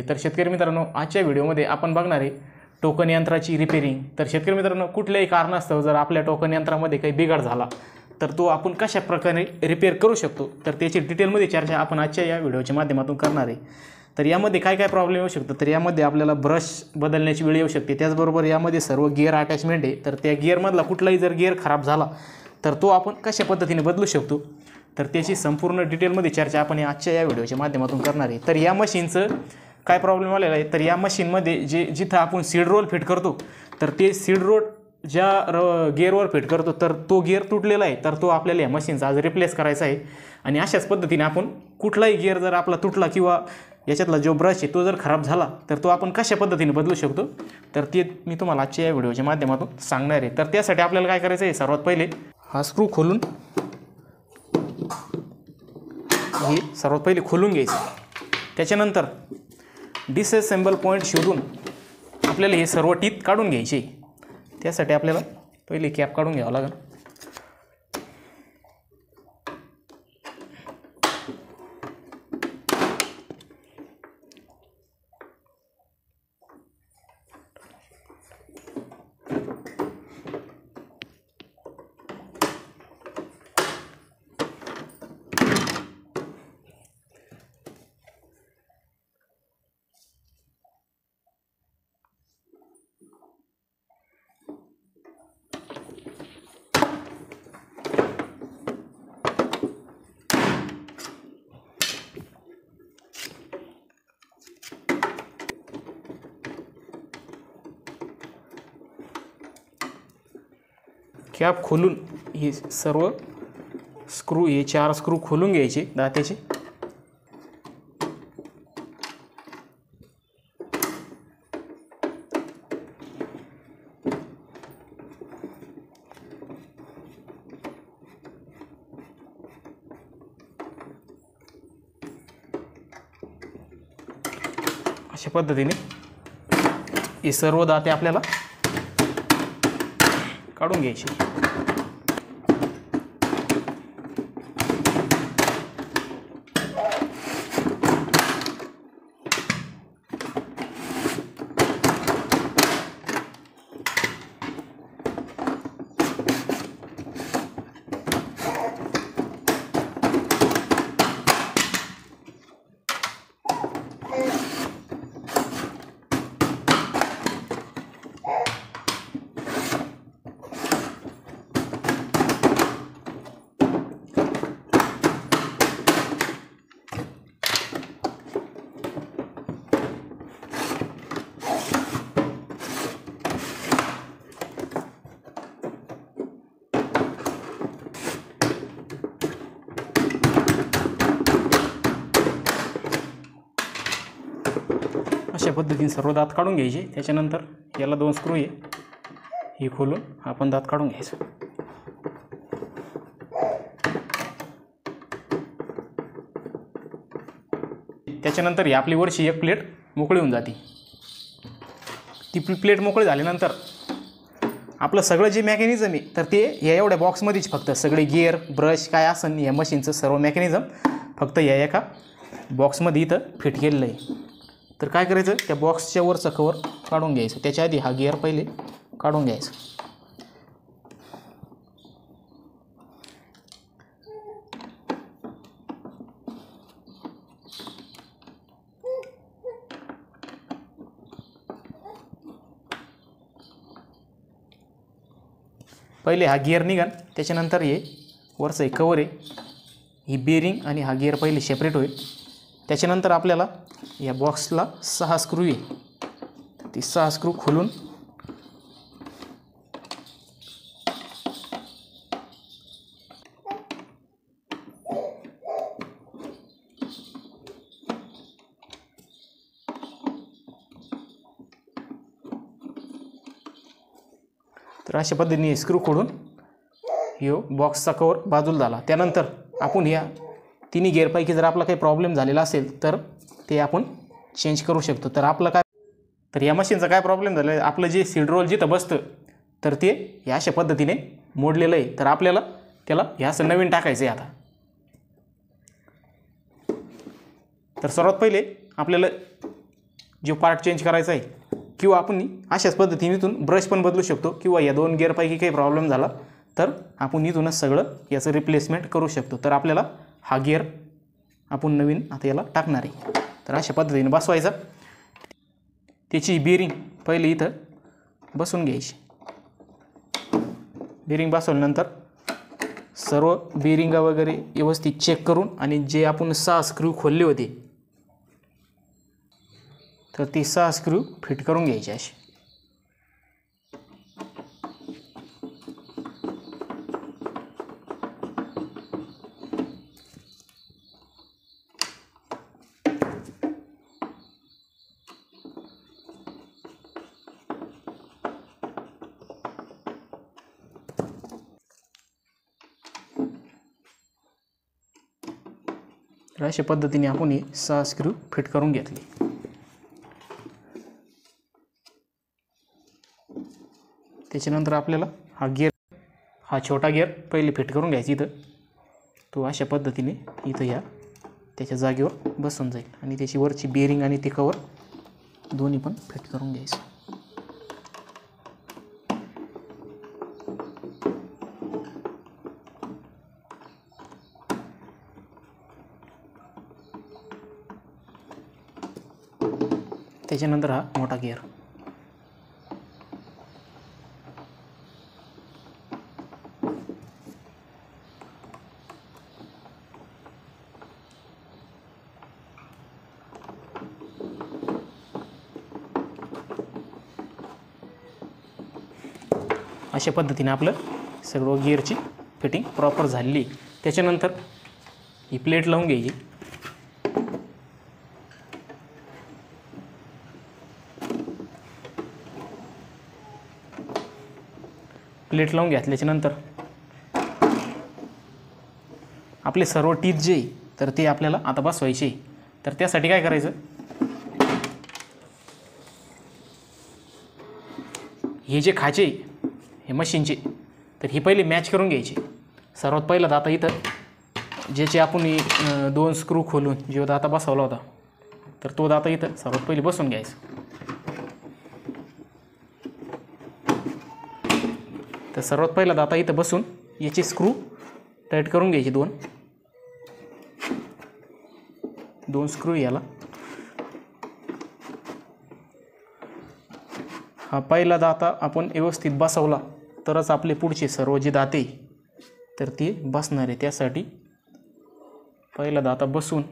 तर शेतकरी मित्रांनो, आजच्या व्हिडिओमध्ये आपण बघणार आहे टोकन यंत्राची रिपेरिंग। तर शेतकरी मित्रांनो, कुठल्याही कारणास्तव जर आपल्या टोकन यंत्रामध्ये काही बिघाड झाला तर तो आपण कशा प्रकारे रिपेअर करू शकतो, तर त्याची डिटेलमध्ये चर्चा आपण आजच्या या व्हिडिओच्या माध्यमातून करणार आहे। तर यामध्ये काय काय प्रॉब्लेम येऊ शकतो, तर यामध्ये आपल्याला ब्रश बदलण्याची वेळ येऊ शकते। त्याचबरोबर यामध्ये सर्व गिअर अटॅचमेंट आहे, तर त्या गिअरमधला कुठलाही जर गिअर खराब झाला तर तो आपण कशा पद्धतीने बदलू शकतो, तर त्याची संपूर्ण डिटेलमध्ये चर्चा आपण आजच्या या व्हिडिओच्या माध्यमातून करणार आहे। तर या मशीनचं काय प्रॉब्लेम आलेला आहे, तर या मशीनमध्ये जिथं आपण सीड रोल फिट करतो तर ते सीड रोल ज्या गिअरवर फिट करतो तर तो गिअर तुटलेला आहे, तर तो आपल्याला या मशीनचा आज रिप्लेस करायचा आहे। आणि अशाच पद्धतीने आपण कुठलाही गिअर जर आपला तुटला किंवा याच्यातला जो ब्रश आहे तो जर खराब झाला तर तो आपण कशा पद्धतीने बदलू शकतो, तर ते मी तुम्हाला आजच्या या व्हिडिओच्या माध्यमातून सांगणार आहे। तर त्यासाठी आपल्याला काय करायचं आहे, सर्वात पहिले हा स्क्रू खोलून सर्वात पहिले खोलून घ्यायचं। त्याच्यानंतर डिसअसेंबल पॉईंट शोधून आपल्याला हे सर्व टीथ काढून घ्यायचे। त्यासाठी आपल्याला पहिले कॅप काढून घ्यावं लागेल। कॅप खोलून हे सर्व स्क्रू, हे 4 स्क्रू खोलून घ्यायचे दात्याचे। अशा पद्धतीने हे सर्व दाते आपल्याला काढून घ्यायची। अशा पद्धतीने सर्व दात काढून घ्यायचे। त्याच्यानंतर याला 2 स्क्रू आहे, हे खोलून आपण दात काढून घ्यायचं। त्याच्यानंतर ही आपली वरची एक प्लेट मोकळी होऊन जाते। ती प्लेट मोकळी झाल्यानंतर आपलं सगळं जे मेकॅनिझम आहे तर ते या एवढ्या बॉक्समध्येच फक्त सगळे गिअर ब्रश काय असेल या मशीनचं सर्व मेकॅनिझम फक्त या एका बॉक्समध्ये इथं फिट केलेलं आहे। तर काय करायचं, त्या बॉक्सच्या वरचं कवर काढून घ्यायचं। त्याच्या आधी हा गिअर पहिले काढून घ्यायचा। पहिले हा गिअर निघाल, त्याच्यानंतर हे वरचं एक कवर आहे, ही बेरिंग आणि हा गिअर पहिले सेपरेट होईल। त्याच्यानंतर आपल्याला या बॉक्सला 6 स्क्रू आहे, ती 6 स्क्रू खोलून तर अशा पद्धतीने स्क्रू खोडून ह्यो बॉक्सचा कवर बाजूला झाला। त्यानंतर आपण या तिन्ही गिअरपैकी जर आपला काही प्रॉब्लेम झालेला असेल तर ते आपण चेंज करू शकतो। तर आपलं काय, तर या मशीनचा काय प्रॉब्लेम झाला आहे, आपलं जे सीड रोल जिथं बसतं तर ते ह्या अशा पद्धतीने मोडलेलं आहे। तर आपल्याला त्याला हे असं नवीन टाकायचं आहे। आता तर सर्वात पहिले आपल्याला जो पार्ट चेंज करायचा आहे, किंवा आपण अशाच पद्धतीने इथून ब्रश पण बदलू शकतो, किंवा या 2 गिअरपैकी काही प्रॉब्लेम झाला तर आपण इथूनच सगळं याचं रिप्लेसमेंट करू शकतो. तर आपल्याला हा गिअर आपण नवीन आता याला टाकणार आहे. तर अशा पद्धतीने बसवायचा. त्याची बेरिंग पहिले इथं बसून घ्यायची. बेरिंग बसवल्यानंतर सर्व बेरिंगा वगैरे व्यवस्थित चेक करून, आणि जे आपण 6 स्क्रू खोलले होते तर ती 6 स्क्रू फिट करून घ्यायचे असे. तर अशा पद्धतीने आपण हे 6 स्क्रू फिट करून घेतले. त्याच्यानंतर आपल्याला हा छोटा गिअर पहिले फिट करून घ्यायचा. इथं तो अशा पद्धतीने इथं या त्याच्या जागेवर बसून जाईल, आणि त्याची वरची बेरिंग आणि ती कवर दोन्ही पण फिट करून घ्यायचं. त्याच्यानंतर हा मोठा गिअर. अशा पद्धतीने आपलं सर्व गिअरची फिटिंग प्रॉपर झालेली. त्याच्यानंतर ही प्लेट लावून घ्यायची. प्लेट लावून घेतल्याच्यानंतर आपले सर्व टीथ जे तर ते आपल्याला आता बसवायचे. तर त्यासाठी काय करायचं, हे जे खाचे हे मशीनचे तर ही पहिले मॅच करून घ्यायची. सर्वात पहिला दाता इथं ज्याचे आपण 2 स्क्रू खोलून जो दाता बसवला होता तर तो दाता इथं सर्वात पहिले बसून घ्यायचा. तर सर्वात पहिला दाता इथं बसून याचे स्क्रू टाईट करून घ्यायचे. 2 स्क्रू याला. हा पहिला दाता आपण व्यवस्थित बसवला तरच आपले पुढचे सर्व जे दाते तर ते बसणार आहे. त्यासाठी पहिला दाता बसून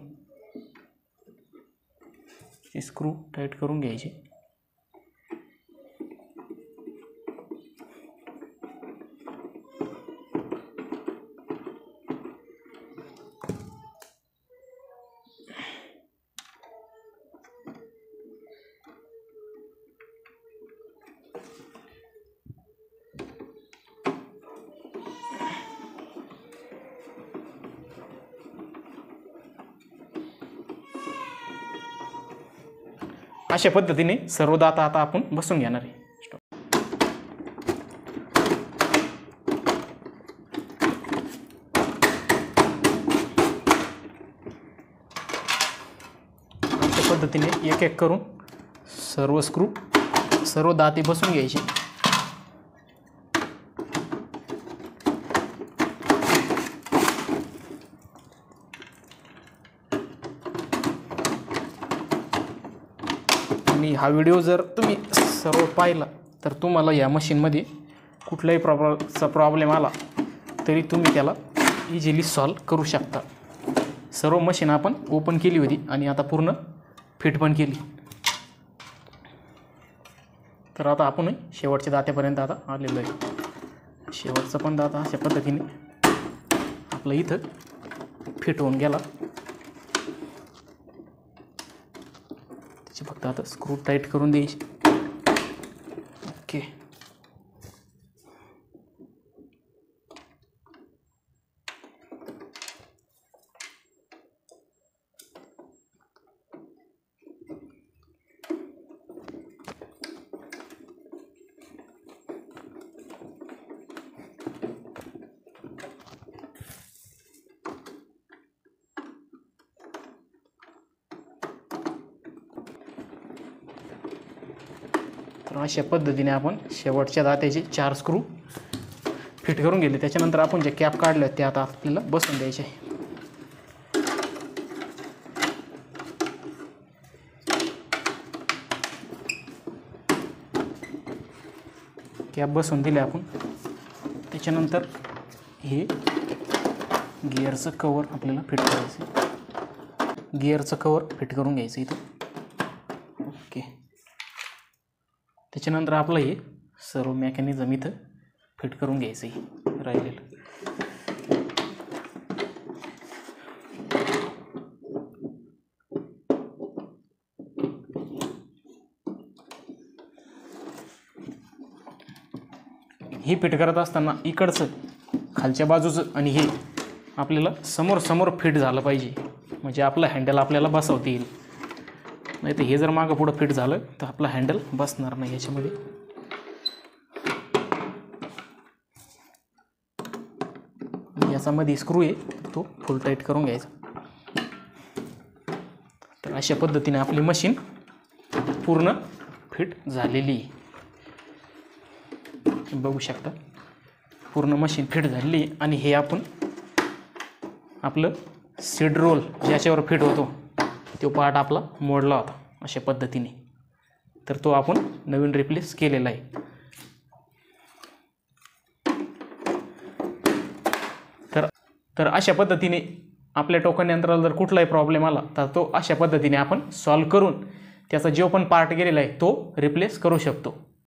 स्क्रू टाईट करून घ्यायचे. अशा पद्धतीने सर्व दाता आता आपण बसून घेणार आहे. अशा पद्धतीने एक एक करून सर्व दाते बसून घ्यायचे. आणि हा व्हिडिओ जर तुम्ही सर्व पाहिला तर तुम्हाला या मशीनमध्ये कुठल्याही प्रॉब्लेम आला तरी तुम्ही त्याला इझिली सॉल्व करू शकता. सर्व मशीन आपण ओपन केली होती आणि आता पूर्ण फिट पण केली. तर आता आपण शेवटच्या दात्यापर्यंत आता आलेलो आहे. शेवटचा पण दाता अशा पद्धतीने आपलं इथं फिट होऊन गेला. त्याची फक्त आता स्क्रू टाईट करून द्यायची. ओके. तर अशा पद्धतीने आपण शेवटच्या दात्याचे 4 स्क्रू फिट करून घेतले. त्याच्यानंतर आपण जे कॅप काढले ते आता आपल्याला बसवून द्यायचे. कॅप बसवून दिले आपण. त्याच्यानंतर हे गिअरचं कवर आपल्याला फिट करायचं. गिअरचं कवर फिट करून घ्यायचं इथं. ओके. त्याच्यानंतर आपलं हे सर्व मेकॅनिझम इथं फिट करून घ्यायचं आहे राहिलेलं. हे फिट करत असताना इकडचं खालच्या बाजूचं आणि हे आपल्याला समोर फिट झालं पाहिजे, म्हणजे आपलं हँडल आपल्याला बसवता येईल. नाही तर हे जर मागं पुढं फिट झालं तर आपलं हँडल बसणार नाही याच्यामध्ये. याच्यामध्ये स्क्रू आहे तो फुल टाईट करून घ्यायचा. तर अशा पद्धतीने आपली मशीन पूर्ण फिट झालेली आहे. बघू शकता पूर्ण मशीन फिट झाली. आणि हे आपण आपलं सीड रोल ज्याच्यावर फिट होतो तो पार्ट आपला मोडला होता अशा पद्धतीने, तर तो आपण नवीन रिप्लेस केलेला आहे. तर अशा पद्धतीने आपल्या टोकन यंत्राला जर कुठलाही प्रॉब्लेम आला तर तो अशा पद्धतीने आपण सॉल्व्ह करून त्याचा जो पण पार्ट गेलेला आहे तो रिप्लेस करू शकतो.